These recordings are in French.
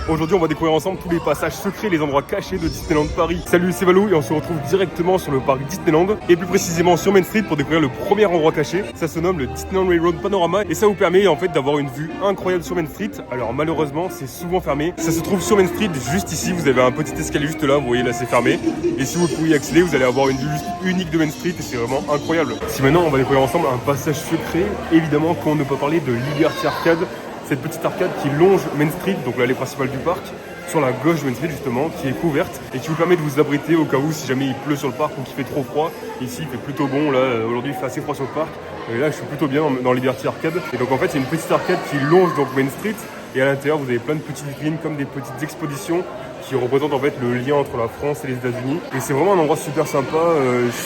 Aujourd'hui, on va découvrir ensemble tous les passages secrets, les endroits cachés de Disneyland Paris. Salut, c'est Valou et on se retrouve directement sur le parc Disneyland et plus précisément sur Main Street pour découvrir le premier endroit caché. Ça se nomme le Disneyland Railroad Panorama et ça vous permet en fait d'avoir une vue incroyable sur Main Street. Alors malheureusement, c'est souvent fermé. Ça se trouve sur Main Street, juste ici. Vous avez un petit escalier juste là, vous voyez là, c'est fermé. Et si vous pouvez y accéder, vous allez avoir une vue juste unique de Main Street et c'est vraiment incroyable. Si maintenant on va découvrir ensemble un passage secret, évidemment, quand on ne peut pas parler de Liberty Arcade, cette petite arcade qui longe Main Street, donc l'allée principale du parc, sur la gauche de Main Street justement, qui est couverte et qui vous permet de vous abriter au cas où si jamais il pleut sur le parc ou qu'il fait trop froid. Ici il fait plutôt bon, là aujourd'hui il fait assez froid sur le parc et là je suis plutôt bien dans Liberty Arcade. Et donc en fait c'est une petite arcade qui longe donc Main Street et à l'intérieur vous avez plein de petites vitrines comme des petites expositions qui représentent en fait le lien entre la France et les États-Unis. Et c'est vraiment un endroit super sympa,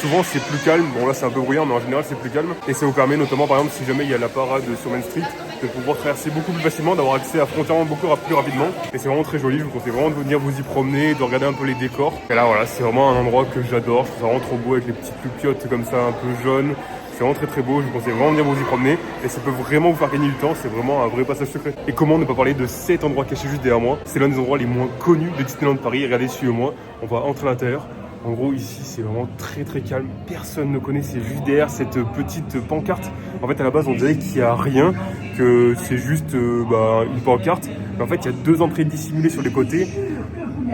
souvent c'est plus calme, bon là c'est un peu bruyant mais en général c'est plus calme. Et ça vous permet notamment par exemple si jamais il y a la parade sur Main Street, de pouvoir traverser beaucoup plus facilement, d'avoir accès à Frontierland beaucoup plus rapidement. Et c'est vraiment très joli, je vous conseille vraiment de venir vous y promener, de regarder un peu les décors. Et là voilà, c'est vraiment un endroit que j'adore, je trouve ça vraiment trop beau avec les petites loupiottes comme ça un peu jaunes. C'est vraiment très très beau, je vous conseille vraiment de venir vous y promener et ça peut vraiment vous faire gagner du temps, c'est vraiment un vrai passage secret. Et comment ne pas parler de cet endroit caché juste derrière moi? C'est l'un des endroits les moins connus de Disneyland Paris, regardez, suivez-moi, on va entrer à l'intérieur. En gros ici c'est vraiment très très calme, personne ne connaît, c'est juste derrière cette petite pancarte. En fait à la base on dirait qu'il n'y a rien, que c'est juste une pancarte. Mais en fait il y a deux entrées dissimulées sur les côtés.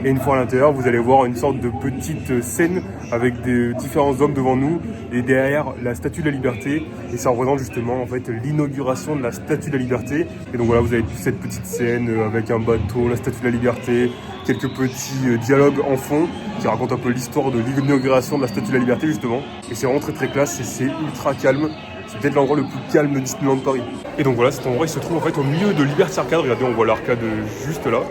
Et une fois à l'intérieur, vous allez voir une sorte de petite scène avec des différents hommes devant nous et derrière la Statue de la Liberté. Et ça représente justement en fait l'inauguration de la Statue de la Liberté. Et donc voilà, vous avez cette petite scène avec un bateau, la Statue de la Liberté, quelques petits dialogues en fond qui racontent un peu l'histoire de l'inauguration de la Statue de la Liberté justement. Et c'est vraiment très très classe et c'est ultra calme. C'est peut-être l'endroit le plus calme de Disneyland Paris. Et donc voilà, cet endroit il se trouve en fait au milieu de Liberty Arcade. Regardez, on voit l'arcade juste là.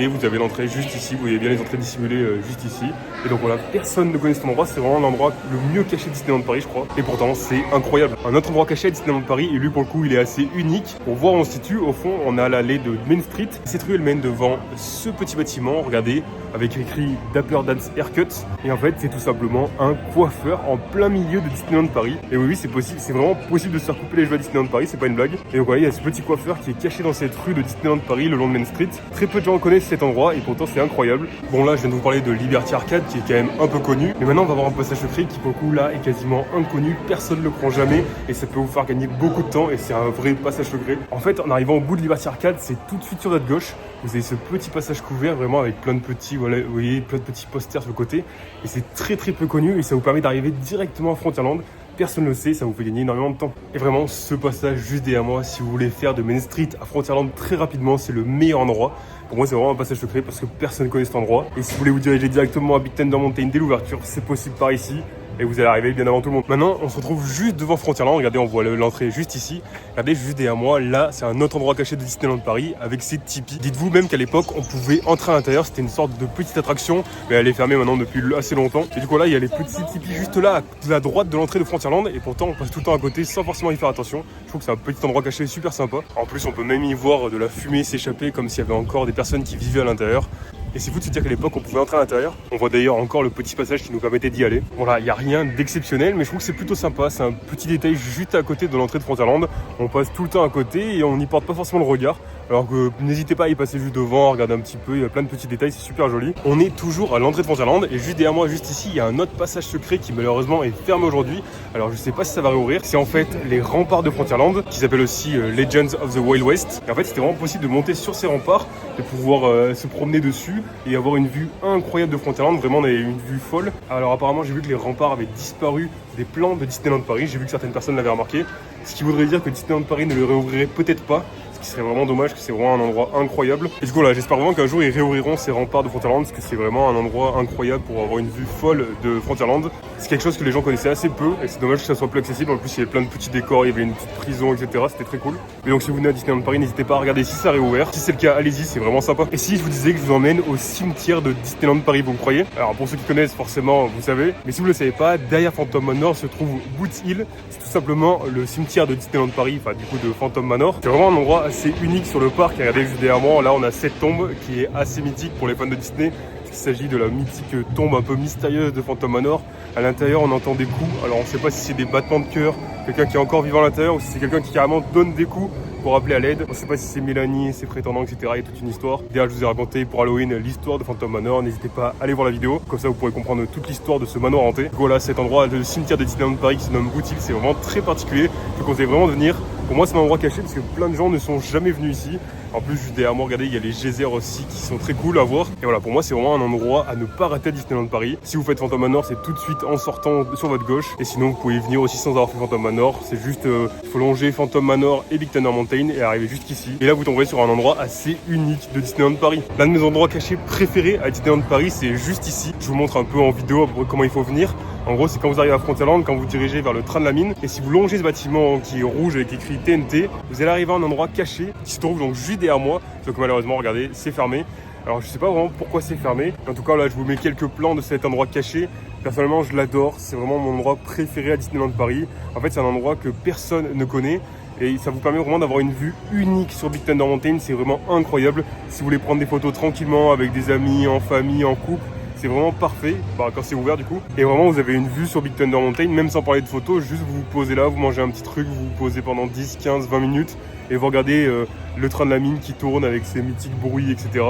Et vous avez l'entrée juste ici, vous voyez bien les entrées dissimulées juste ici. Et donc voilà, personne ne connaît cet endroit, c'est vraiment l'endroit le mieux caché de Disneyland Paris je crois. Et pourtant c'est incroyable. Un autre endroit caché à Disneyland Paris, et lui pour le coup il est assez unique. Pour voir où on se situe, au fond on a l'allée de Main Street. Cette rue elle mène devant ce petit bâtiment, regardez, avec écrit Dapper Dance Haircut. Et en fait c'est tout simplement un coiffeur en plein milieu de Disneyland Paris. Et oui c'est possible, c'est vraiment possible de se faire couper les cheveux à Disneyland Paris, c'est pas une blague. Et donc voilà, il y a ce petit coiffeur qui est caché dans cette rue de Disneyland Paris le long de Main Street. Très peu de gens connaissent cet endroit et pourtant c'est incroyable. Bon là je viens de vous parler de Liberty Arcade qui est quand même un peu connu, mais maintenant on va voir un passage secret qui pour le coup là est quasiment inconnu, personne ne le prend jamais et ça peut vous faire gagner beaucoup de temps et c'est un vrai passage secret. En fait en arrivant au bout de Liberty Arcade, c'est tout de suite sur notre gauche, vous avez ce petit passage couvert vraiment avec plein de petits, voilà, vous voyez, plein de petits posters sur le côté et c'est très très peu connu et ça vous permet d'arriver directement à Frontierland. Personne ne le sait, ça vous fait gagner énormément de temps. Et vraiment, ce passage juste derrière moi, si vous voulez faire de Main Street à Frontierland très rapidement, c'est le meilleur endroit. Pour moi, c'est vraiment un passage secret parce que personne ne connaît cet endroit. Et si vous voulez vous diriger directement à Big Thunder Mountain dès l'ouverture, c'est possible par ici. Et vous allez arriver bien avant tout le monde. Maintenant, on se retrouve juste devant Frontierland. Regardez, on voit l'entrée juste ici. Regardez, juste derrière moi, là, c'est un autre endroit caché de Disneyland Paris avec ses tipis. Dites-vous même qu'à l'époque, on pouvait entrer à l'intérieur. C'était une sorte de petite attraction, mais elle est fermée maintenant depuis assez longtemps. Et du coup, là, il y a les petits tipis juste là, à la droite de l'entrée de Frontierland. Et pourtant, on passe tout le temps à côté sans forcément y faire attention. Je trouve que c'est un petit endroit caché super sympa. En plus, on peut même y voir de la fumée s'échapper comme s'il y avait encore des personnes qui vivaient à l'intérieur. Et c'est fou de se dire qu'à l'époque on pouvait entrer à l'intérieur. On voit d'ailleurs encore le petit passage qui nous permettait d'y aller. Bon là, il n'y a rien d'exceptionnel, mais je trouve que c'est plutôt sympa. C'est un petit détail juste à côté de l'entrée de Frontierland. On passe tout le temps à côté et on n'y porte pas forcément le regard. Alors que n'hésitez pas à y passer juste devant, regarder un petit peu, il y a plein de petits détails, c'est super joli. On est toujours à l'entrée de Frontierland et juste derrière moi, juste ici, il y a un autre passage secret qui malheureusement est fermé aujourd'hui. Alors je sais pas si ça va réouvrir. C'est en fait les remparts de Frontierland, qui s'appellent aussi Legends of the Wild West. Et en fait c'était vraiment possible de monter sur ces remparts, de pouvoir se promener dessus et avoir une vue incroyable de Frontierland. Vraiment on avait une vue folle. Alors apparemment j'ai vu que les remparts avaient disparu des plans de Disneyland Paris. J'ai vu que certaines personnes l'avaient remarqué. Ce qui voudrait dire que Disneyland Paris ne le réouvrirait peut-être pas. Ce qui serait vraiment dommage, que c'est vraiment un endroit incroyable. Et du coup là, j'espère vraiment qu'un jour ils réouvriront ces remparts de Frontierland parce que c'est vraiment un endroit incroyable pour avoir une vue folle de Frontierland. C'est quelque chose que les gens connaissaient assez peu et c'est dommage que ça soit plus accessible. En plus, il y avait plein de petits décors, il y avait une petite prison, etc. C'était très cool. Et donc si vous venez à Disneyland Paris, n'hésitez pas à regarder si ça réouvert. Si c'est le cas, allez-y, c'est vraiment sympa. Et si je vous disais que je vous emmène au cimetière de Disneyland Paris, vous me croyez? Alors pour ceux qui connaissent, forcément, vous savez. Mais si vous ne le savez pas, derrière Phantom Manor se trouve Boots Hill. C'est tout simplement le cimetière de Disneyland Paris, enfin du coup de Phantom Manor. C'est vraiment un endroit assez unique sur le parc. Et regardez juste derrière moi, là on a cette tombe qui est assez mythique pour les fans de Disney. s'agit de la mythique tombe un peu mystérieuse de Phantom Manor. À l'intérieur, on entend des coups. Alors, on ne sait pas si c'est des battements de cœur, quelqu'un qui est encore vivant à l'intérieur, ou si c'est quelqu'un qui carrément donne des coups pour appeler à l'aide. On ne sait pas si c'est Mélanie, ses prétendants, etc. Il y a toute une histoire. D'ailleurs, je vous ai raconté pour Halloween l'histoire de Phantom Manor. N'hésitez pas à aller voir la vidéo. Comme ça, vous pourrez comprendre toute l'histoire de ce manoir hanté. Voilà, cet endroit, le cimetière de Disneyland Paris qui se nomme Bootheel, c'est vraiment très particulier. Je vous conseille vraiment de venir. Pour moi, c'est un endroit caché parce que plein de gens ne sont jamais venus ici. En plus, juste derrière moi, regardez, il y a les geysers aussi qui sont très cool à voir. Et voilà, pour moi, c'est vraiment un endroit à ne pas rater à Disneyland Paris. Si vous faites Phantom Manor, c'est tout de suite en sortant sur votre gauche. Et sinon, vous pouvez venir aussi sans avoir fait Phantom Manor. C'est juste, il faut longer Phantom Manor et Big Thunder Mountain et arriver jusqu'ici. Et là, vous tomberez sur un endroit assez unique de Disneyland Paris. L'un de mes endroits cachés préférés à Disneyland Paris, c'est juste ici. Je vous montre un peu en vidéo à peu près comment il faut venir. En gros, c'est quand vous arrivez à Frontierland, quand vous dirigez vers le train de la mine. Et si vous longez ce bâtiment qui est rouge avec écrit TNT, vous allez arriver à un endroit caché qui se trouve donc juste derrière moi. Donc malheureusement, regardez, c'est fermé. Alors je sais pas vraiment pourquoi c'est fermé. En tout cas, là, je vous mets quelques plans de cet endroit caché. Personnellement, je l'adore. C'est vraiment mon endroit préféré à Disneyland Paris. En fait, c'est un endroit que personne ne connaît. Et ça vous permet vraiment d'avoir une vue unique sur Big Thunder Mountain. C'est vraiment incroyable. Si vous voulez prendre des photos tranquillement avec des amis, en famille, en couple, c'est vraiment parfait, quand c'est ouvert du coup. Et vraiment, vous avez une vue sur Big Thunder Mountain, même sans parler de photos, juste vous vous posez là, vous mangez un petit truc, vous vous posez pendant 10, 15, 20 minutes et vous regardez le train de la mine qui tourne avec ses mythiques bruits, etc.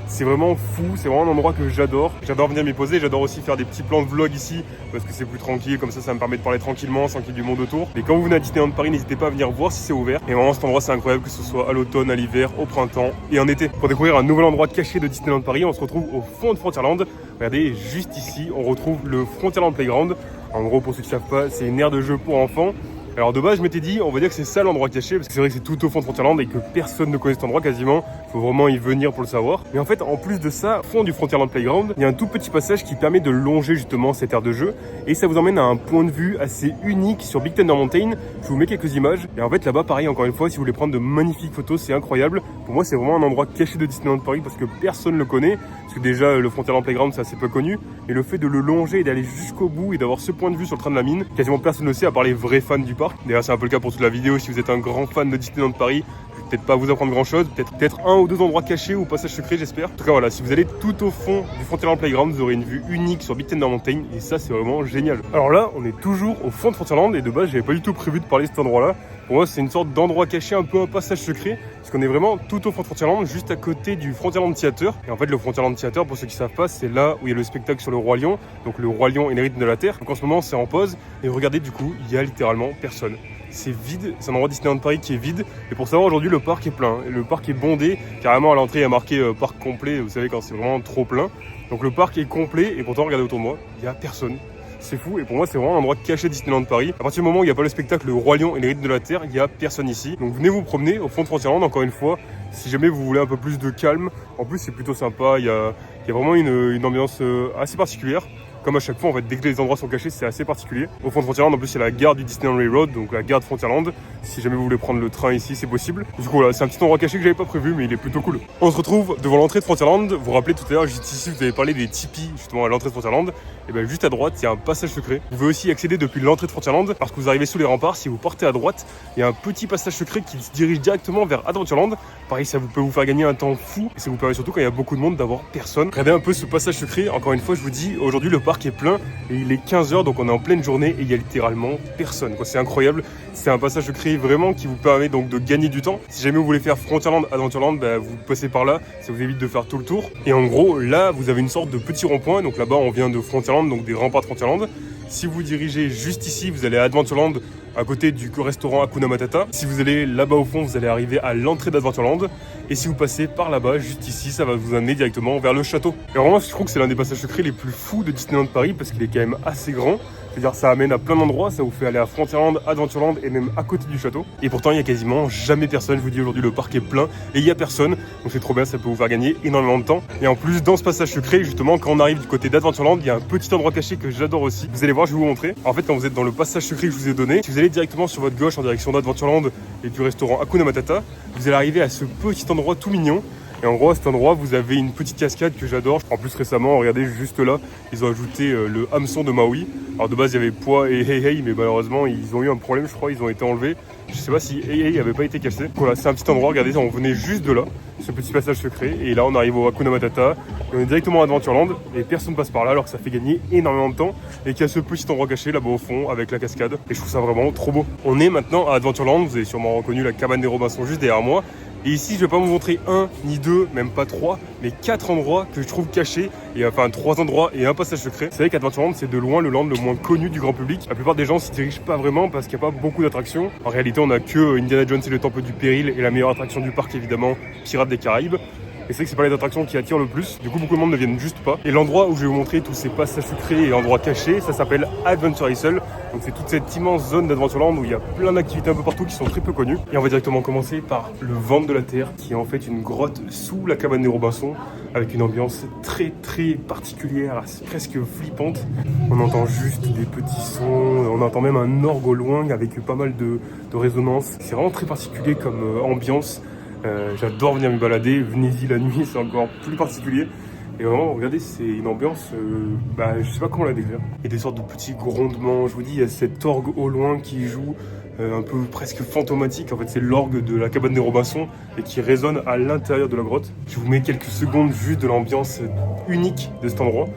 C'est vraiment fou, c'est vraiment un endroit que j'adore. J'adore venir m'y poser, j'adore aussi faire des petits plans de vlog ici parce que c'est plus tranquille, comme ça me permet de parler tranquillement sans qu'il y ait du monde autour. Et quand vous venez à Disneyland Paris, n'hésitez pas à venir voir si c'est ouvert. Et vraiment cet endroit c'est incroyable, que ce soit à l'automne, à l'hiver, au printemps et en été. Pour découvrir un nouvel endroit caché de Disneyland Paris, on se retrouve au fond de Frontierland. Regardez, juste ici, on retrouve le Frontierland Playground. En gros, pour ceux qui ne savent pas, c'est une aire de jeu pour enfants. Alors de base, je m'étais dit, on va dire que c'est ça l'endroit caché, parce que c'est vrai que c'est tout au fond de Frontierland et que personne ne connaît cet endroit quasiment. Il faut vraiment y venir pour le savoir. Mais en fait, en plus de ça, au fond du Frontierland Playground, il y a un tout petit passage qui permet de longer justement cette aire de jeu. Et ça vous emmène à un point de vue assez unique sur Big Thunder Mountain. Je vous mets quelques images. Et en fait, là-bas, pareil, encore une fois, si vous voulez prendre de magnifiques photos, c'est incroyable. Pour moi, c'est vraiment un endroit caché de Disneyland Paris parce que personne ne le connaît. Parce que déjà, le Frontierland Playground, c'est assez peu connu. Et le fait de le longer et d'aller jusqu'au bout et d'avoir ce point de vue sur le train de la mine, quasiment personne ne le sait à part les vrais fans du parc. D'ailleurs, c'est un peu le cas pour toute la vidéo. Si vous êtes un grand fan de Disneyland Paris, je vais peut-être pas vous apprendre grand chose, peut-être un ou deux endroits cachés ou passages secrets, j'espère. En tout cas, voilà, si vous allez tout au fond du Frontierland Playground, vous aurez une vue unique sur Big Thunder Mountain et ça, c'est vraiment génial. Alors là, on est toujours au fond de Frontierland et de base, j'avais pas du tout prévu de parler de cet endroit-là. Pour moi, c'est une sorte d'endroit caché, un peu un passage secret, parce qu'on est vraiment tout au fond de Frontierland, juste à côté du Frontierland Theater. Et en fait, le Frontierland Theater, pour ceux qui savent pas, c'est là où il y a le spectacle sur le Roi Lion, donc le Roi Lion et les rythmes de la Terre. Donc en ce moment, c'est en pause et regardez, du coup, il y a littéralement personne. C'est vide, c'est un endroit Disneyland Paris qui est vide. Et pour savoir, aujourd'hui, le parc est plein. Le parc est bondé. Carrément, à l'entrée, il y a marqué parc complet. Vous savez, quand c'est vraiment trop plein. Donc le parc est complet. Et pourtant, regardez autour de moi, il n'y a personne. C'est fou. Et pour moi, c'est vraiment un endroit caché de Disneyland Paris. À partir du moment où il n'y a pas le spectacle Le Roi Lion et les rythmes de la Terre, il n'y a personne ici. Donc venez vous promener au fond de Frontierland, encore une fois. Si jamais vous voulez un peu plus de calme. En plus, c'est plutôt sympa. Il y a vraiment une ambiance assez particulière. Comme à chaque fois, en fait, dès que les endroits sont cachés, c'est assez particulier. Au fond de Frontierland, en plus, il y a la gare du Disneyland Railroad, donc la gare de Frontierland. Si jamais vous voulez prendre le train ici, c'est possible. Du coup, voilà, c'est un petit endroit caché que j'avais pas prévu, mais il est plutôt cool. On se retrouve devant l'entrée de Frontierland. Vous vous rappelez tout à l'heure, juste ici, vous avez parlé des tipis, justement, à l'entrée de Frontierland. Et bien, juste à droite, il y a un passage secret. Vous pouvez aussi accéder depuis l'entrée de Frontierland, parce que vous arrivez sous les remparts. Si vous partez à droite, il y a un petit passage secret qui se dirige directement vers Adventureland. Pareil, ça vous peut vous faire gagner un temps fou. Et ça vous permet surtout, quand il y a beaucoup de monde, d'avoir personne. Regardez un peu ce passage secret. Encore une fois, je vous dis, aujourd'hui, le parc est plein. Et il est 15h, donc on est en pleine journée et il y a littéralement personne. C'est incroyable. C'est un passage secret vraiment qui vous permet donc de gagner du temps. Si jamais vous voulez faire Frontierland, Adventureland, vous passez par là. Ça vous évite de faire tout le tour. Et en gros, là, vous avez une sorte de petit rond-point. Donc là-bas, on vient de Frontierland, donc des remparts de Frontierland. Si vous dirigez juste ici, vous allez à Adventureland, à côté du restaurant Hakuna Matata. Si vous allez là-bas au fond, vous allez arriver à l'entrée d'Adventureland. Et si vous passez par là-bas, juste ici, ça va vous amener directement vers le château. Et vraiment, je trouve que c'est l'un des passages secrets les plus fous de Disneyland Paris parce qu'il est quand même assez grand. C'est-à-dire ça amène à plein d'endroits, ça vous fait aller à Frontierland, Adventureland et même à côté du château. Et pourtant, il y a quasiment jamais personne. Je vous dis, aujourd'hui, le parc est plein et il y a personne. Donc c'est trop bien, ça peut vous faire gagner énormément de temps. Et en plus, dans ce passage secret, justement, quand on arrive du côté d'Adventureland, il y a un petit endroit caché que j'adore aussi. Vous allez voir, je vais vous montrer. En fait, quand vous êtes dans le passage secret que je vous ai donné, si vous allez directement sur votre gauche en direction d'Adventureland et du restaurant Hakuna Matata, vous allez arriver à ce petit endroit tout mignon. Et en gros, à cet endroit, vous avez une petite cascade que j'adore. En plus, récemment, regardez juste là, ils ont ajouté le hameçon de Maui. Alors de base, il y avait Pois et Hey Hey, mais malheureusement, ils ont eu un problème, je crois, ils ont été enlevés. Je sais pas si Hey Hey n'avait pas été cassé. Voilà, c'est un petit endroit, regardez, on venait juste de là, ce petit passage secret. Et là, on arrive au Hakuna Matata. Et on est directement à Adventureland et personne passe par là alors que ça fait gagner énormément de temps et qu'il y a ce petit endroit caché là-bas au fond avec la cascade. Et je trouve ça vraiment trop beau. On est maintenant à Adventureland, vous avez sûrement reconnu la cabane des Robinson juste derrière moi. Et ici, je vais pas vous montrer un, ni deux, même pas trois, mais 4 endroits que je trouve cachés. Et enfin, 3 endroits et un passage secret. C'est vrai qu'Adventureland, c'est de loin le land le moins connu du grand public. La plupart des gens s'y dirigent pas vraiment parce qu'il n'y a pas beaucoup d'attractions. En réalité, on a que Indiana Jones et le Temple du Péril et la meilleure attraction du parc, évidemment, Pirates des Caraïbes. Et c'est vrai que c'est pas les attractions qui attirent le plus. Du coup, beaucoup de monde ne viennent juste pas. Et l'endroit où je vais vous montrer tous ces passages secrets et endroits cachés, ça s'appelle Adventure Isle. Donc c'est toute cette immense zone d'Adventureland où il y a plein d'activités un peu partout qui sont très peu connues. Et on va directement commencer par le ventre de la Terre, qui est en fait une grotte sous la cabane des Robinson, avec une ambiance très très particulière, presque flippante. On entend juste des petits sons, on entend même un orgue au loin avec pas mal de résonances. C'est vraiment très particulier comme ambiance. J'adore venir me balader, venez-y la nuit, c'est encore plus particulier. Et vraiment, regardez, c'est une ambiance, je sais pas comment la décrire. Il y a des sortes de petits grondements, je vous dis, il y a cet orgue au loin qui joue, un peu presque fantomatique. En fait, c'est l'orgue de la cabane des Robinson et qui résonne à l'intérieur de la grotte. Je vous mets quelques secondes juste de l'ambiance unique de cet endroit.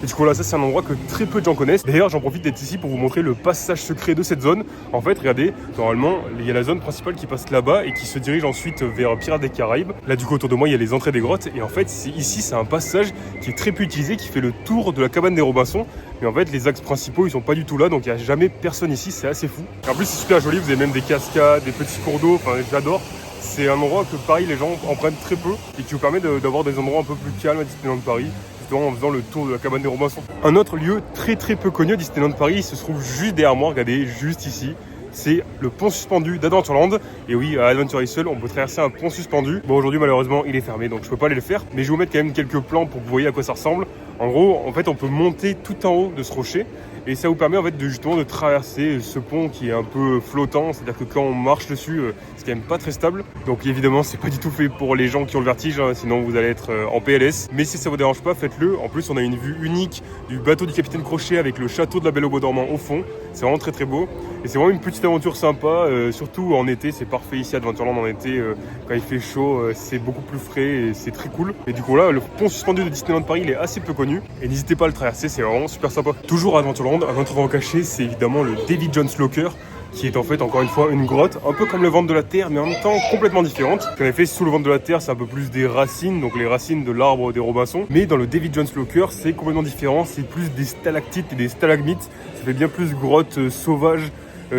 Et du coup là, ça c'est un endroit que très peu de gens connaissent. D'ailleurs, j'en profite d'être ici pour vous montrer le passage secret de cette zone. En fait, regardez, normalement, il y a la zone principale qui passe là-bas et qui se dirige ensuite vers Pirates des Caraïbes. Là, du coup, autour de moi, il y a les entrées des grottes. Et en fait, ici, c'est un passage qui est très peu utilisé, qui fait le tour de la cabane des Robinson. Mais en fait, les axes principaux, ils sont pas du tout là, donc il n'y a jamais personne ici, c'est assez fou. Et en plus, c'est super joli, vous avez même des cascades, des petits cours d'eau, enfin, j'adore. C'est un endroit que Paris, les gens en prennent très peu et qui vous permet d'avoir des endroits un peu plus calmes à Disneyland Paris, justement en faisant le tour de la cabane des Robinson. Un autre lieu très très peu connu à Disneyland Paris, il se trouve juste derrière moi, regardez, juste ici. C'est le pont suspendu d'Adventureland. Et oui, à Adventure Isle, on peut traverser un pont suspendu. Bon, aujourd'hui, malheureusement, il est fermé, donc je peux pas aller le faire. Mais je vais vous mettre quand même quelques plans pour que vous voyez à quoi ça ressemble. En gros, en fait, on peut monter tout en haut de ce rocher. Et ça vous permet en fait justement de traverser ce pont qui est un peu flottant, c'est-à-dire que quand on marche dessus, c'est quand même pas très stable. Donc évidemment, c'est pas du tout fait pour les gens qui ont le vertige, hein, sinon vous allez être en PLS. Mais si ça vous dérange pas, faites-le. En plus, on a une vue unique du bateau du Capitaine Crochet avec le château de la Belle au Bois dormant au fond. C'est vraiment très très beau. Et c'est vraiment une petite aventure sympa, surtout en été, c'est parfait ici à Adventureland en été. Quand il fait chaud, c'est beaucoup plus frais et c'est très cool. Et du coup là, le pont suspendu de Disneyland Paris, il est assez peu connu. Et n'hésitez pas à le traverser, c'est vraiment super sympa. Toujours à Adventureland, un autre endroit caché, c'est évidemment le David Jones Locker, qui est en fait encore une fois une grotte, un peu comme le ventre de la Terre, mais en même temps complètement différente. En effet, sous le ventre de la Terre, c'est un peu plus des racines, donc les racines de l'arbre des Robinson. Mais dans le David Jones Locker, c'est complètement différent, c'est plus des stalactites et des stalagmites. Ça fait bien plus grotte sauvage.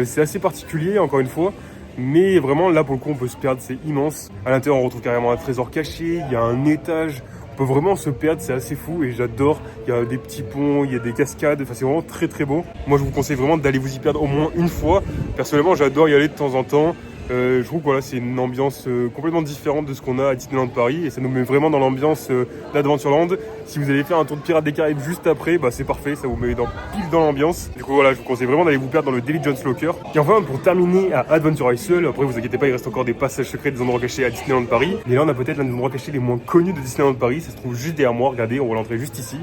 C'est assez particulier, encore une fois. Mais vraiment, là, pour le coup, on peut se perdre, c'est immense. À l'intérieur, on retrouve carrément un trésor caché, il y a un étage. On peut vraiment se perdre, c'est assez fou et j'adore. Il y a des petits ponts, il y a des cascades, enfin c'est vraiment très très beau. Moi je vous conseille vraiment d'aller vous y perdre au moins une fois. Personnellement j'adore y aller de temps en temps. Je trouve que voilà, c'est une ambiance complètement différente de ce qu'on a à Disneyland Paris et ça nous met vraiment dans l'ambiance d'Adventureland. Si vous allez faire un tour de Pirates des Caraïbes juste après, c'est parfait, ça vous met pile dans l'ambiance. Du coup voilà, je vous conseille vraiment d'aller vous perdre dans le David Jones Locker. Et enfin pour terminer à Adventure Isle, après vous inquiétez pas, il reste encore des passages secrets, des endroits cachés à Disneyland Paris. Mais là on a peut-être l'un des endroits cachés les moins connus de Disneyland Paris, ça se trouve juste derrière moi, regardez, on va l'entrer juste ici.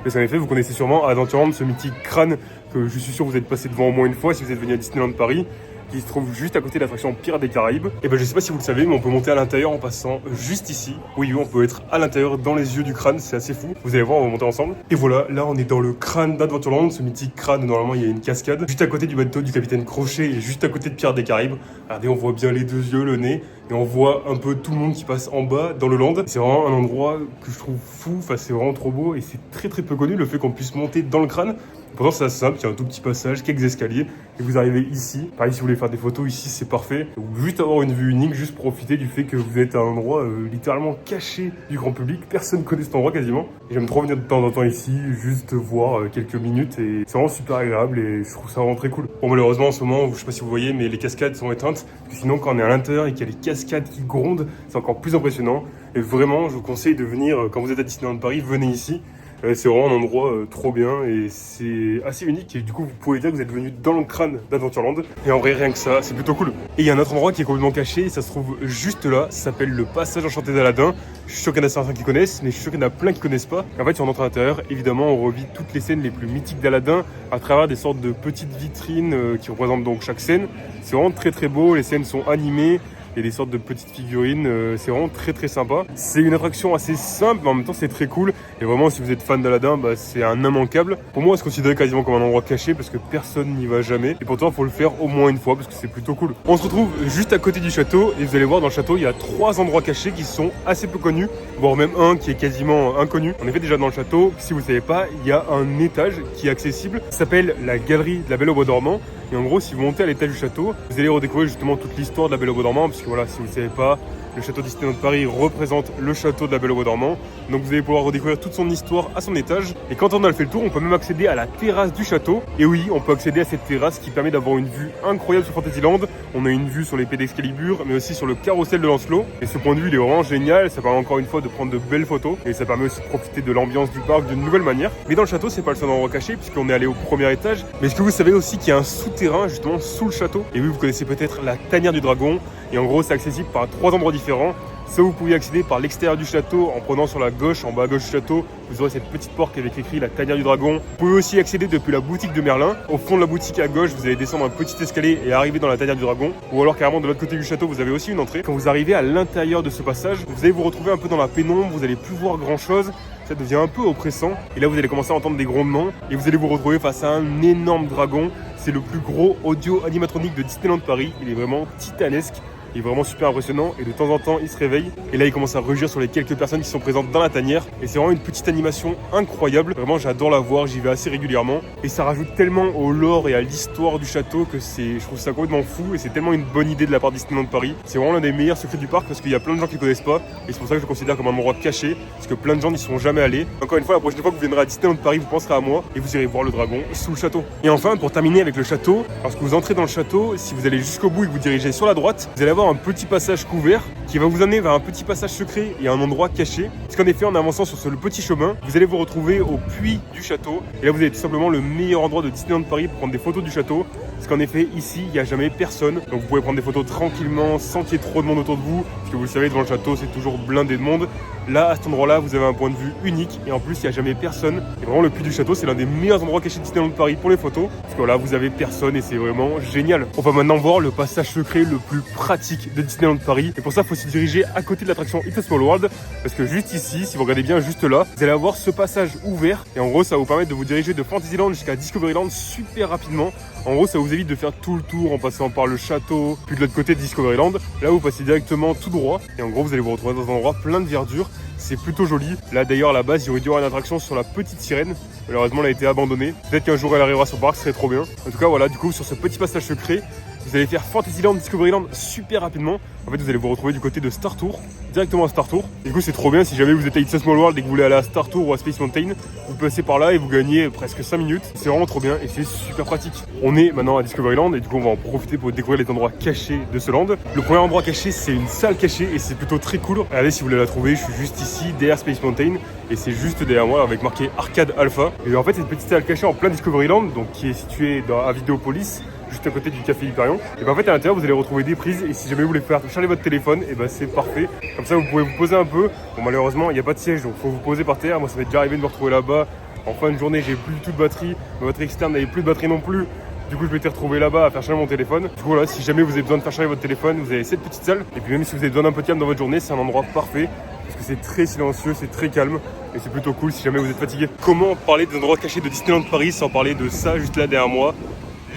Parce qu'en effet, vous connaissez sûrement à Adventureland ce mythique crâne que je suis sûr vous êtes passé devant au moins une fois si vous êtes venu à Disneyland Paris, qui se trouve juste à côté de l'attraction Pirates des Caraïbes. Et je sais pas si vous le savez, mais on peut monter à l'intérieur en passant juste ici. Oui, on peut être à l'intérieur dans les yeux du crâne, c'est assez fou. Vous allez voir, on va monter ensemble. Et voilà, là on est dans le crâne d'Adventureland, ce mythique crâne, normalement il y a une cascade. Juste à côté du bateau du Capitaine Crochet et juste à côté de Pirates des Caraïbes. Regardez, on voit bien les deux yeux, le nez. Et on voit un peu tout le monde qui passe en bas dans le land. C'est vraiment un endroit que je trouve fou, enfin c'est vraiment trop beau et c'est très très peu connu le fait qu'on puisse monter dans le crâne. Pourtant c'est assez simple, il y a un tout petit passage, quelques escaliers et vous arrivez ici. Pareil, si vous voulez faire des photos ici, c'est parfait. Donc, juste avoir une vue unique, juste profiter du fait que vous êtes à un endroit littéralement caché du grand public. Personne ne connaît cet endroit quasiment. Et j'aime trop venir de temps en temps ici, juste voir quelques minutes et c'est vraiment super agréable et je trouve ça vraiment très cool. Bon, malheureusement en ce moment, je sais pas si vous voyez, mais les cascades sont éteintes. Parce que sinon quand on est à l'intérieur et qu'il y a les cascades qui grondent, c'est encore plus impressionnant. Et vraiment, je vous conseille de venir, quand vous êtes à Disneyland Paris, venez ici. C'est vraiment un endroit trop bien et c'est assez unique. Et du coup, vous pouvez dire que vous êtes venu dans le crâne d'Adventureland. Et en vrai, rien que ça, c'est plutôt cool. Et il y a un autre endroit qui est complètement caché et ça se trouve juste là. Ça s'appelle le passage enchanté d'Aladin. Je suis sûr qu'il y en a certains qui connaissent, mais je suis sûr qu'il y en a plein qui connaissent pas. En fait, si on entre à l'intérieur, évidemment, on revit toutes les scènes les plus mythiques d'Aladin à travers des sortes de petites vitrines qui représentent donc chaque scène. C'est vraiment très très beau, les scènes sont animées. Il y a des sortes de petites figurines, c'est vraiment très très sympa. C'est une attraction assez simple, mais en même temps c'est très cool. Et vraiment, si vous êtes fan d'Aladin, c'est un immanquable. Pour moi, c'est considéré quasiment comme un endroit caché parce que personne n'y va jamais. Et pourtant, il faut le faire au moins une fois parce que c'est plutôt cool. On se retrouve juste à côté du château et vous allez voir dans le château, il y a 3 endroits cachés qui sont assez peu connus, voire même un qui est quasiment inconnu. En effet, déjà dans le château, si vous ne savez pas, il y a un étage qui est accessible. Ça s'appelle la galerie de la Belle au Bois dormant. Et en gros, si vous montez à l'étage du château, vous allez redécouvrir justement toute l'histoire de la Belle au Bois dormant. Parce que voilà, si vous ne le savez pas, le château Disneyland Paris représente le château de la Belle au Bois dormant. Donc vous allez pouvoir redécouvrir toute son histoire à son étage. Et quand on a fait le tour, on peut même accéder à la terrasse du château. Et oui, on peut accéder à cette terrasse qui permet d'avoir une vue incroyable sur Fantasyland. On a une vue sur l'épée d'Excalibur, mais aussi sur le carrousel de Lancelot. Et ce point de vue, il est vraiment génial. Ça permet encore une fois de prendre de belles photos. Et ça permet aussi de profiter de l'ambiance du parc d'une nouvelle manière. Mais dans le château, c'est pas le seul endroit caché, puisqu'on est allé au premier étage. Mais est-ce que vous savez aussi qu'il y a un souterrain, justement, sous le château? Et oui, vous connaissez peut-être la tanière du dragon. Et en gros, c'est accessible par 3 endroits différents. Ça, vous pouvez accéder par l'extérieur du château en prenant sur la gauche, en bas à gauche du château. Vous aurez cette petite porte avec écrit la tanière du dragon. Vous pouvez aussi accéder depuis la boutique de Merlin. Au fond de la boutique à gauche, vous allez descendre un petit escalier et arriver dans la tanière du dragon. Ou alors carrément de l'autre côté du château, vous avez aussi une entrée. Quand vous arrivez à l'intérieur de ce passage, vous allez vous retrouver un peu dans la pénombre, vous n'allez plus voir grand chose. Ça devient un peu oppressant. Et là, vous allez commencer à entendre des grondements. Et vous allez vous retrouver face à un énorme dragon. C'est le plus gros audio animatronique de Disneyland Paris. Il est vraiment titanesque. Il est vraiment super impressionnant et de temps en temps il se réveille et là il commence à rugir sur les quelques personnes qui sont présentes dans la tanière et c'est vraiment une petite animation incroyable. Vraiment j'adore la voir, j'y vais assez régulièrement et ça rajoute tellement au lore et à l'histoire du château que je trouve ça complètement fou et c'est tellement une bonne idée de la part de Disneyland Paris. C'est vraiment l'un des meilleurs secrets du parc parce qu'il y a plein de gens qui ne connaissent pas et c'est pour ça que je le considère comme un endroit caché parce que plein de gens n'y sont jamais allés. Encore une fois, la prochaine fois que vous viendrez à Disneyland Paris, vous penserez à moi et vous irez voir le dragon sous le château. Et enfin, pour terminer avec le château, lorsque vous entrez dans le château, si vous allez jusqu'au bout et que vous dirigez sur la droite, vous allez avoir un petit passage couvert qui va vous amener vers un petit passage secret et un endroit caché. Parce qu'en effet, en avançant sur le petit chemin, vous allez vous retrouver au puits du château. Et là, vous avez tout simplement le meilleur endroit de Disneyland Paris pour prendre des photos du château. Parce qu'en effet, ici, il n'y a jamais personne. Donc vous pouvez prendre des photos tranquillement, sans qu'il y ait trop de monde autour de vous. Parce que vous le savez, devant le château, c'est toujours blindé de monde. Là, à cet endroit-là, vous avez un point de vue unique. Et en plus, il n'y a jamais personne. Et vraiment, le puits du château, c'est l'un des meilleurs endroits cachés de Disneyland Paris pour les photos. Parce que là, vous avez personne et c'est vraiment génial. On va maintenant voir le passage secret le plus pratique de Disneyland Paris. Et pour ça, il faut se diriger à côté de l'attraction It's a Small World. Parce que juste ici, si vous regardez bien juste là, vous allez avoir ce passage ouvert. Et en gros, ça va vous permettre de vous diriger de Fantasyland jusqu'à Discoveryland super rapidement. En gros, ça vous évite de faire tout le tour en passant par le château, puis de l'autre côté de Discoveryland. Là, vous passez directement tout droit. Et en gros, vous allez vous retrouver dans un endroit plein de verdure. C'est plutôt joli. Là, d'ailleurs, à la base, il y aurait dû y avoir une attraction sur la petite sirène. Malheureusement, elle a été abandonnée. Peut-être qu'un jour, elle arrivera sur le parc, ce serait trop bien. En tout cas, voilà, du coup, sur ce petit passage secret, vous allez faire Fantasyland, Discoveryland super rapidement. En fait, vous allez vous retrouver du côté de Star Tour, directement à Star Tour. Du coup, c'est trop bien si jamais vous êtes à It's a Small World et que vous voulez aller à Star Tour ou à Space Mountain. Vous passez par là et vous gagnez presque 5 minutes. C'est vraiment trop bien et c'est super pratique. On est maintenant à Discoveryland et du coup, on va en profiter pour découvrir les endroits cachés de ce land. Le premier endroit caché, c'est une salle cachée et c'est plutôt très cool. Regardez si vous voulez la trouver, je suis juste ici, derrière Space Mountain. Et c'est juste derrière moi avec marqué Arcade Alpha. Et en fait, c'est une petite salle cachée en plein Discoveryland, donc qui est située à Vidéopolis, juste à côté du café Hyperion. Et en fait à l'intérieur vous allez retrouver des prises et si jamais vous voulez faire charger votre téléphone, et c'est parfait. Comme ça vous pouvez vous poser un peu. Bon malheureusement il n'y a pas de siège donc il faut vous poser par terre. Moi ça m'est déjà arrivé de me retrouver là-bas. En fin de journée j'ai plus du tout de batterie. Ma batterie externe n'avait plus de batterie non plus. Du coup je m'étais retrouvé là-bas à faire charger mon téléphone. Du coup voilà, si jamais vous avez besoin de faire charger votre téléphone, vous avez cette petite salle. Et puis même si vous avez besoin d'un peu de calme dans votre journée, c'est un endroit parfait. Parce que c'est très silencieux, c'est très calme et c'est plutôt cool si jamais vous êtes fatigué. Comment parler des endroits cachés de Disneyland Paris sans parler de ça juste là derrière moi,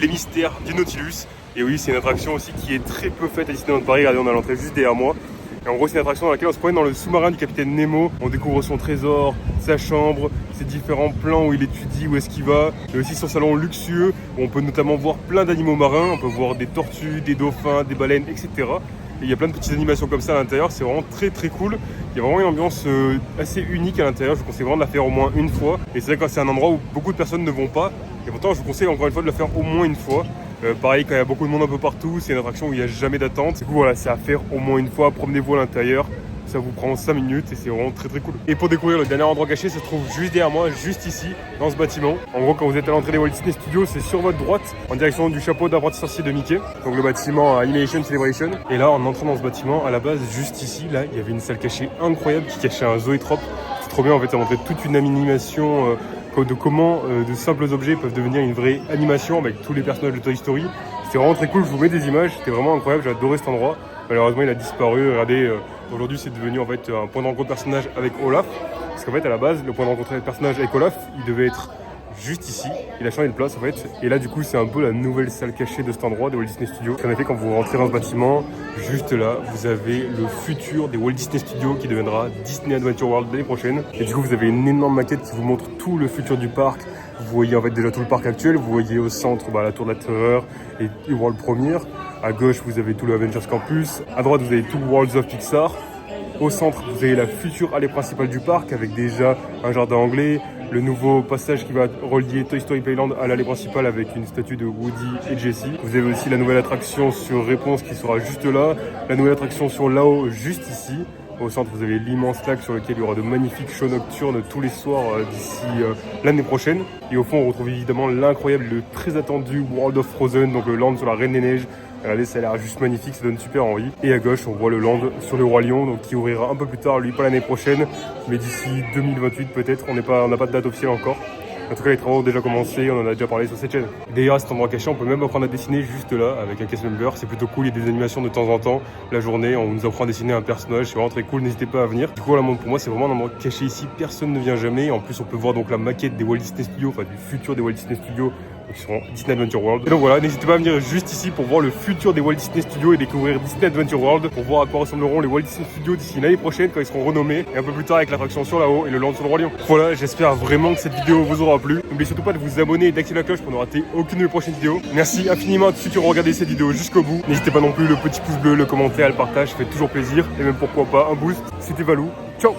les mystères du Nautilus. Et oui, c'est une attraction aussi qui est très peu faite à Disneyland Paris. Regardez, on a l'entrée juste derrière moi. Et en gros, c'est une attraction dans laquelle on se promène dans le sous-marin du capitaine Nemo. On découvre son trésor, sa chambre, ses différents plans où il étudie, où est-ce qu'il va. Mais aussi son salon luxueux où on peut notamment voir plein d'animaux marins. On peut voir des tortues, des dauphins, des baleines, etc. Et il y a plein de petites animations comme ça à l'intérieur. C'est vraiment très très cool. Il y a vraiment une ambiance assez unique à l'intérieur. Je vous conseille vraiment de la faire au moins une fois. Et c'est vrai que c'est un endroit où beaucoup de personnes ne vont pas. Et pourtant, je vous conseille encore une fois de la faire au moins une fois. Pareil, quand il y a beaucoup de monde un peu partout, c'est une attraction où il n'y a jamais d'attente. Du coup, voilà, c'est à faire au moins une fois. Promenez-vous à l'intérieur. Vous ça vous prend 5 minutes et c'est vraiment très très cool. Et pour découvrir le dernier endroit caché, ça se trouve juste derrière moi, juste ici, dans ce bâtiment. En gros, quand vous êtes à l'entrée des Walt Disney Studios, c'est sur votre droite, en direction du chapeau d'apprenti sorcier de Mickey. Donc le bâtiment Animation Celebration. Et là, en entrant dans ce bâtiment, à la base, juste ici, là, il y avait une salle cachée incroyable qui cachait un zoétrope. C'est trop bien, en fait, ça montrait toute une animation de comment de simples objets peuvent devenir une vraie animation avec tous les personnages de Toy Story. C'était vraiment très cool, je vous mets des images, c'était vraiment incroyable, j'ai adoré cet endroit. Malheureusement, il a disparu. Regardez, aujourd'hui, c'est devenu en fait un point de rencontre personnage avec Olaf. Parce qu'en fait, à la base, le point de rencontre personnage avec Olaf, il devait être juste ici. Il a changé de place en fait. Et là, du coup, c'est un peu la nouvelle salle cachée de cet endroit des Walt Disney Studios. En effet, quand vous rentrez dans ce bâtiment, juste là, vous avez le futur des Walt Disney Studios qui deviendra Disney Adventure World l'année prochaine. Et du coup, vous avez une énorme maquette qui vous montre tout le futur du parc. Vous voyez en fait déjà tout le parc actuel. Vous voyez au centre la Tour de la Terreur et World Premiere. À gauche, vous avez tout le Avengers Campus. À droite, vous avez tout Worlds of Pixar. Au centre, vous avez la future allée principale du parc avec déjà un jardin anglais, le nouveau passage qui va relier Toy Story Playland à l'allée principale avec une statue de Woody et Jessie. Vous avez aussi la nouvelle attraction sur Réponse qui sera juste là, la nouvelle attraction sur Là-haut juste ici. Au centre, vous avez l'immense lac sur lequel il y aura de magnifiques shows nocturnes tous les soirs d'ici l'année prochaine. Et au fond, on retrouve évidemment l'incroyable, le très attendu World of Frozen, donc le land sur la Reine des Neiges. Regardez, ça a l'air juste magnifique, ça donne super envie. Et à gauche, on voit le land sur le Roi Lion, donc qui ouvrira un peu plus tard, lui pas l'année prochaine, mais d'ici 2028 peut-être. On n'a pas de date officielle encore. En tout cas, les travaux ont déjà commencé, on en a déjà parlé sur cette chaîne. D'ailleurs, à cet endroit caché, on peut même apprendre à dessiner juste là, avec un cast member. C'est plutôt cool, il y a des animations de temps en temps. La journée, on nous apprend à dessiner un personnage, c'est vraiment très cool, n'hésitez pas à venir. Du coup, voilà, pour moi, c'est vraiment un endroit caché ici, personne ne vient jamais. En plus, on peut voir donc la maquette des Walt Disney Studios, enfin du futur des Walt Disney Studios, qui seront Disney Adventure World. Et donc voilà, n'hésitez pas à venir juste ici pour voir le futur des Walt Disney Studios et découvrir Disney Adventure World, pour voir à quoi ressembleront les Walt Disney Studios d'ici l'année prochaine quand ils seront renommés, et un peu plus tard avec l'attraction sur Là-haut et le land sur le Roi Lion. Voilà, j'espère vraiment que cette vidéo vous aura plu. N'oubliez surtout pas de vous abonner et d'activer la cloche pour ne rater aucune de mes prochaines vidéos. Merci infiniment à tous ceux qui ont regardé cette vidéo jusqu'au bout. N'hésitez pas non plus le petit pouce bleu, le commentaire, le partage, ça fait toujours plaisir, et même pourquoi pas un boost. C'était Valou, ciao.